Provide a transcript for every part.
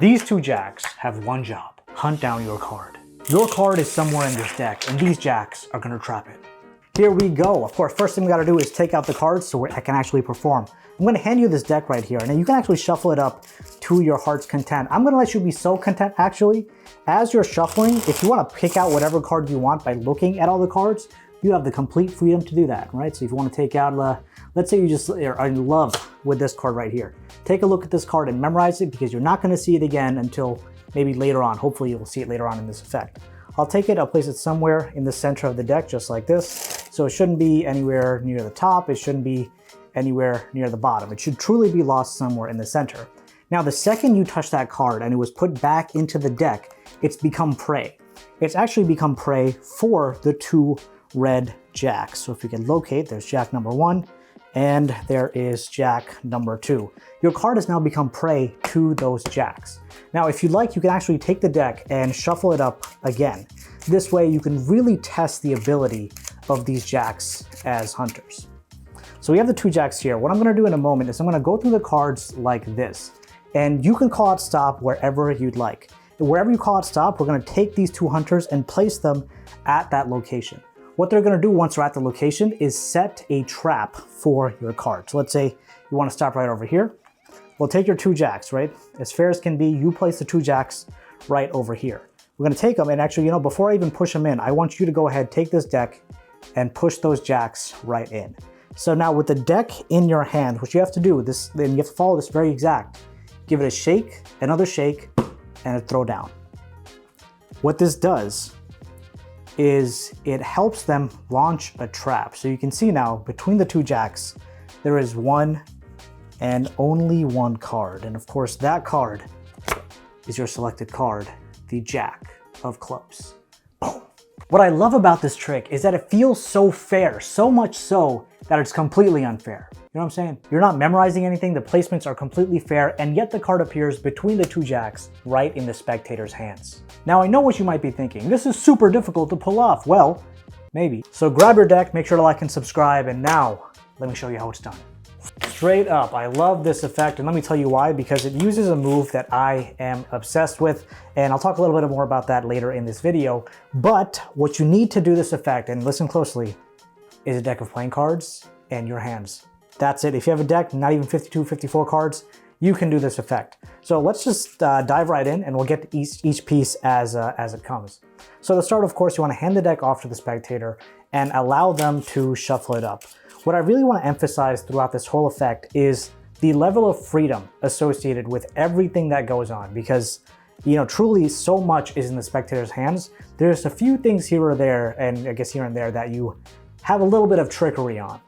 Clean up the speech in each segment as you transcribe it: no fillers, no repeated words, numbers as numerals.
These two jacks have one job: hunt down your card. Your card is somewhere in this deck, and these jacks are gonna trap it. Here we go. Of course, first thing we gotta do is take out the cards so I can actually perform. I'm gonna hand you this deck right here, and then you can actually shuffle it up to your heart's content. I'm gonna let you be so content, actually. As you're shuffling, if you wanna pick out whatever card you want by looking at all the cards, you have the complete freedom to do that, right? So if you wanna take out, let's say you just are in love with this card right here. Take a look at this card and memorize it, because you're not gonna see it again until maybe later on. Hopefully you'll see it later on in this effect. I'll take it, I'll place it somewhere in the center of the deck, just like this. So it shouldn't be anywhere near the top, it shouldn't be anywhere near the bottom. It should truly be lost somewhere in the center. Now, the second you touch that card and it was put back into the deck, it's become prey. It's actually become prey for the two red jacks. So if you can locate, there's jack number 1, and there is jack number 2. Your card has now become prey to those jacks. Now, if you'd like, you can actually take the deck and shuffle it up again. This way you can really test the ability of these jacks as hunters. So we have the two jacks here. What I'm gonna do in a moment is I'm gonna go through the cards like this, and you can call out stop wherever you'd like. And wherever you call out stop, we're gonna take these two hunters and place them at that location. What they're gonna do once they're at the location is set a trap for your card. So let's say you wanna stop right over here. Well, take your two jacks, right? As fair as can be, you place the two jacks right over here. We're gonna take them, and actually, you know, before I even push them in, I want you to go ahead, take this deck and push those jacks right in. So now with the deck in your hand, what you have to do, then you have to follow this very exact. Give it a shake, another shake, and a throw down. What this does is it helps them launch a trap. So you can see now between the two jacks, there is one and only one card. And of course, that card is your selected card, the Jack of Clubs. Boom. What I love about this trick is that it feels so fair, so much so that it's completely unfair. You know what I'm saying? You're not memorizing anything, the placements are completely fair, and yet the card appears between the two jacks right in the spectator's hands. Now, I know what you might be thinking. This is super difficult to pull off. Well, maybe. So grab your deck, make sure to like and subscribe, and now let me show you how it's done. Straight up, I love this effect, and let me tell you why, because it uses a move that I am obsessed with, and I'll talk a little bit more about that later in this video. But what you need to do this effect, and listen closely, is a deck of playing cards and your hands. That's it. If you have a deck, not even 52, 54 cards, you can do this effect. So let's just dive right in, and we'll get to each piece as it comes. So to start, of course, you want to hand the deck off to the spectator and allow them to shuffle it up. What I really want to emphasize throughout this whole effect is the level of freedom associated with everything that goes on, because, you know, truly so much is in the spectator's hands. There's a few things here or there, and I guess here and there, that you have a little bit of trickery on.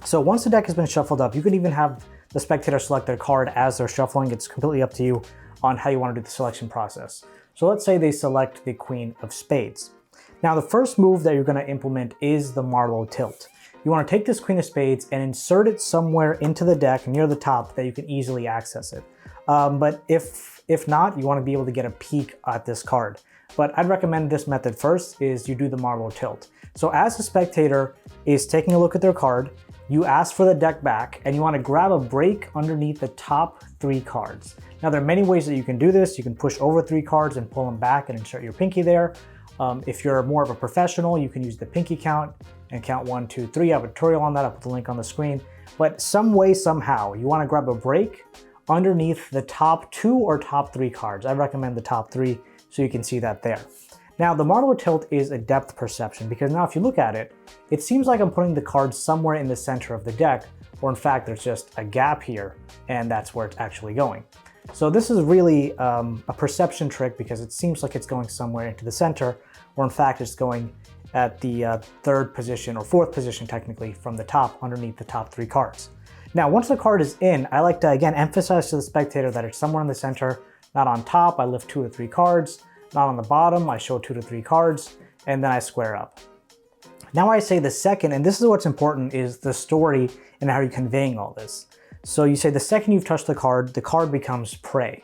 So once the deck has been shuffled up, you can even have the spectator select their card as they're shuffling. It's completely up to you on how you want to do the selection process. So let's say they select the Queen of Spades. Now, the first move that you're going to implement is the Marlowe Tilt. You want to take this Queen of Spades and insert it somewhere into the deck near the top that you can easily access it. But if not, you want to be able to get a peek at this card. But I'd recommend this method first, is you do the Marlowe Tilt. So as the spectator is taking a look at their card, you ask for the deck back, and you want to grab a break underneath the top 3 cards. Now, there are many ways that you can do this. You can push over 3 cards and pull them back and insert your pinky there. If you're more of a professional, you can use the pinky count and count 1, 2, 3. I have a tutorial on that. I'll put the link on the screen. But some way, somehow, you want to grab a break underneath the top 2 or top 3 cards. I recommend the top 3 so you can see that there. Now, the Marlowe Tilt is a depth perception, because now if you look at it, it seems like I'm putting the cards somewhere in the center of the deck, or in fact, there's just a gap here, and that's where it's actually going. So this is really a perception trick, because it seems like it's going somewhere into the center, or in fact, it's going at the 3rd position, or 4th position technically, from the top, underneath the top 3 cards. Now, once the card is in, I like to, again, emphasize to the spectator that it's somewhere in the center, not on top. I lift 2 to 3 cards. Not on the bottom, I show 2 to 3 cards, and then I square up. Now I say the second, and this is what's important, is the story and how you're conveying all this. So you say the second you've touched the card becomes prey.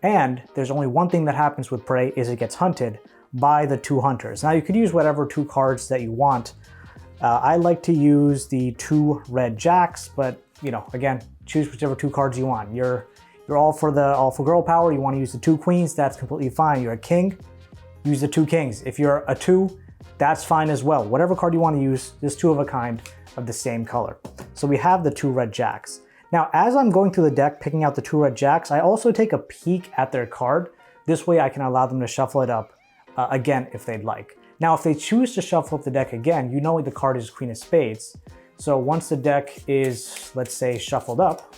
And there's only one thing that happens with prey, is it gets hunted by the 2 hunters. Now you could use whatever 2 cards that you want. I like to use the 2 red jacks, but, you know, again, choose whichever 2 cards you want. You're You're all for girl power, you want to use the 2 queens, that's completely fine. You're a king, use the 2 kings. If you're a 2, that's fine as well. Whatever card you want to use, there's 2 of a kind of the same color. So we have the 2 red jacks. Now, as I'm going through the deck, picking out the 2 red jacks, I also take a peek at their card. This way I can allow them to shuffle it up again if they'd like. Now, if they choose to shuffle up the deck again, you know the card is Queen of Spades. So once the deck is, let's say, shuffled up,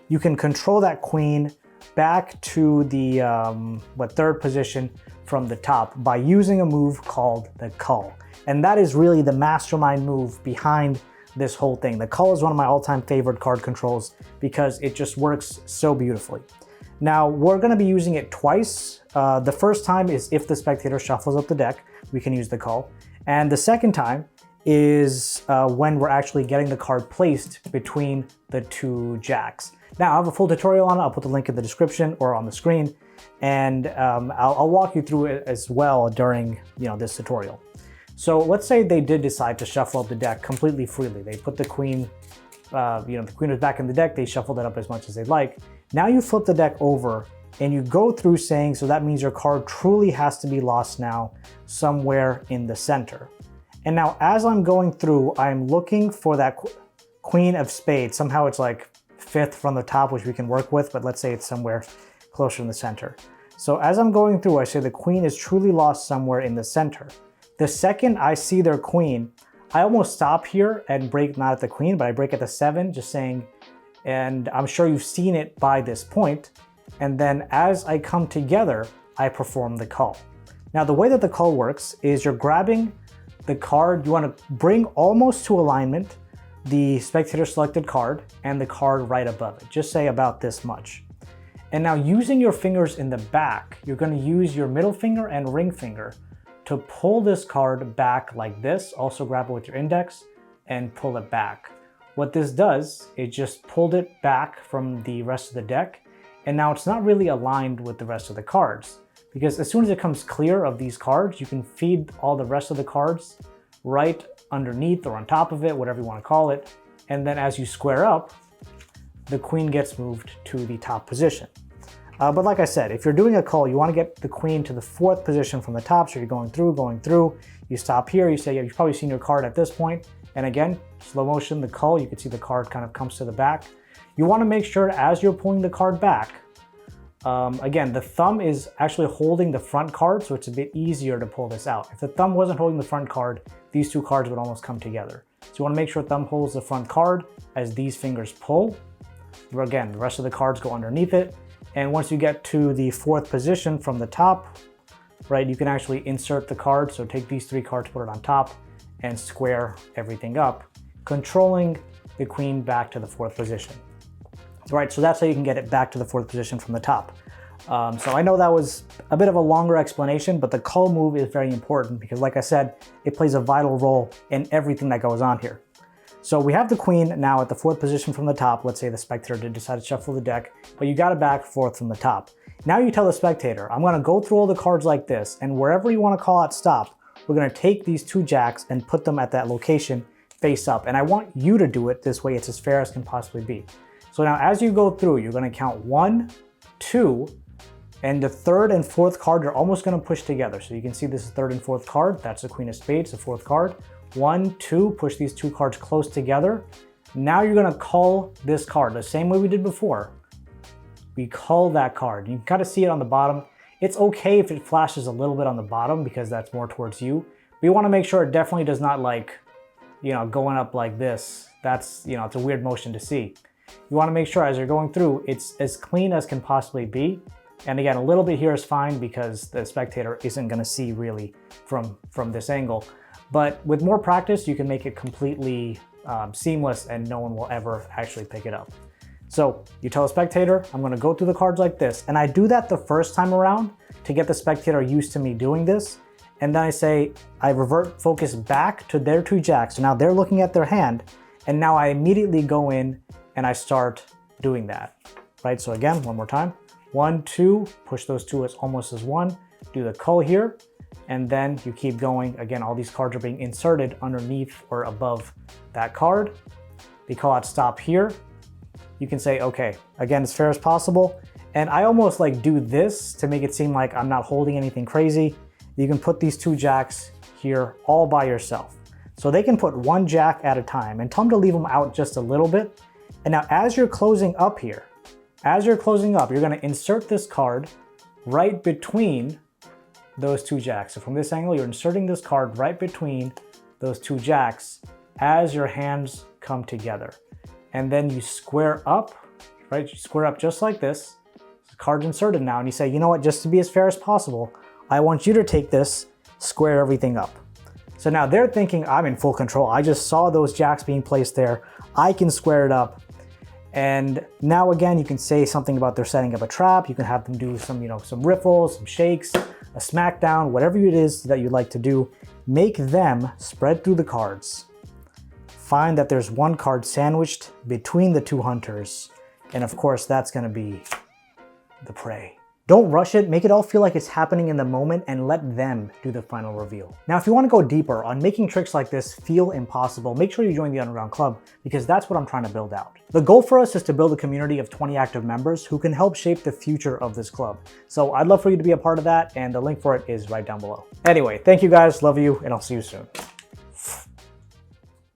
you can control that queen back to the 3rd position from the top by using a move called the cull. And that is really the mastermind move behind this whole thing. The cull is one of my all-time favorite card controls because it just works so beautifully. Now, we're gonna be using it twice. The first time is if the spectator shuffles up the deck, we can use the cull. And the second time is when we're actually getting the card placed between the 2 jacks. Now, I have a full tutorial on it. I'll put the link in the description or on the screen, and I'll walk you through it as well during this tutorial. So let's say they did decide to shuffle up the deck completely freely. They put the queen, the queen was back in the deck, they shuffled it up as much as they'd like. Now you flip the deck over and you go through saying, so that means your card truly has to be lost now somewhere in the center. And now as I'm going through, I'm looking for that Queen of Spades. Somehow it's like 5th from the top, which we can work with, but let's say it's somewhere closer in the center. So as I'm going through, I say the queen is truly lost somewhere in the center. The second I see their queen, I almost stop here and break not at the queen, but I break at the 7, just saying, and I'm sure you've seen it by this point. And then as I come together, I perform the cull. Now the way that the cull works is you're grabbing the card, you want to bring almost to alignment the spectator selected card and the card right above it. Just say about this much. And now using your fingers in the back, you're going to use your middle finger and ring finger to pull this card back like this. Also grab it with your index and pull it back. What this does, it just pulled it back from the rest of the deck. And now it's not really aligned with the rest of the cards, because as soon as it comes clear of these cards, you can feed all the rest of the cards right underneath or on top of it, whatever you want to call it. And then as you square up, the queen gets moved to the top position. But like I said, if you're doing a cull, you want to get the queen to the 4th position from the top. So you're going through, you stop here, you say, yeah, you've probably seen your card at this point. And again, slow motion, the cull, you can see the card kind of comes to the back. You want to make sure as you're pulling the card back, again, the thumb is actually holding the front card, so it's a bit easier to pull this out. If the thumb wasn't holding the front card, these 2 cards would almost come together. So you want to make sure thumb holds the front card as these fingers pull. Again, the rest of the cards go underneath it. And once you get to the 4th position from the top, right, you can actually insert the card. So take these 3 cards, put it on top, and square everything up, controlling the queen back to the 4th position. Right, so that's how you can get it back to the 4th position from the top. So I know that was a bit of a longer explanation, but the cull move is very important because, like I said, it plays a vital role in everything that goes on here. So we have the queen now at the 4th position from the top. Let's say the spectator did decide to shuffle the deck, but you got it back 4th from the top. Now you tell the spectator, I'm going to go through all the cards like this, and wherever you want to call out stop, we're going to take these 2 jacks and put them at that location face up. And I want you to do it this way. It's as fair as can possibly be. So now as you go through, you're going to count 1, 2, and the 3rd and 4th card you're almost going to push together. So you can see this is 3rd and 4th card. That's the Queen of Spades, the 4th card. 1, 2, push these 2 cards close together. Now you're going to cull this card the same way we did before. We cull that card. You can kind of see it on the bottom. It's okay if it flashes a little bit on the bottom because that's more towards you. But you want to make sure it definitely does not going up like this. That's, it's a weird motion to see. You want to make sure as you're going through, it's as clean as can possibly be. And again, a little bit here is fine because the spectator isn't going to see really from this angle. But with more practice, you can make it completely seamless and no one will ever actually pick it up. So you tell a spectator, I'm going to go through the cards like this. And I do that the first time around to get the spectator used to me doing this. And then I say, I revert focus back to their 2 jacks. So now they're looking at their hand. And now I immediately go in and I start doing that, right? So again, one more time, 1, 2, push those 2 as almost as 1, do the cull here, and then you keep going. Again, all these cards are being inserted underneath or above that card. We call out stop here. you can say, okay, again, as fair as possible. And I almost like do this to make it seem like I'm not holding anything crazy. You can put these 2 jacks here all by yourself. So they can put 1 jack at a time, and tell them to leave them out just a little bit. And now as you're closing up here, you're gonna insert this card right between those 2 jacks. So from this angle, you're inserting this card right between those 2 jacks as your hands come together. And then you square up, right? You square up just like this. The card's inserted now, and you say, you know what, just to be as fair as possible, I want you to take this, square everything up. So now they're thinking, I'm in full control. I just saw those jacks being placed there. I can square it up. And now again, you can say something about they're setting up a trap. You can have them do some, some riffles, some shakes, a smackdown, whatever it is that you'd like to do. Make them spread through the cards. Find that there's 1 card sandwiched between the 2 hunters. And of course, that's gonna be the prey. Don't rush it, make it all feel like it's happening in the moment, and let them do the final reveal. Now, if you want to go deeper on making tricks like this feel impossible, make sure you join the Underground Club, because that's what I'm trying to build out. The goal for us is to build a community of 20 active members who can help shape the future of this club. So I'd love for you to be a part of that, and the link for it is right down below. Anyway, thank you guys, love you, and I'll see you soon.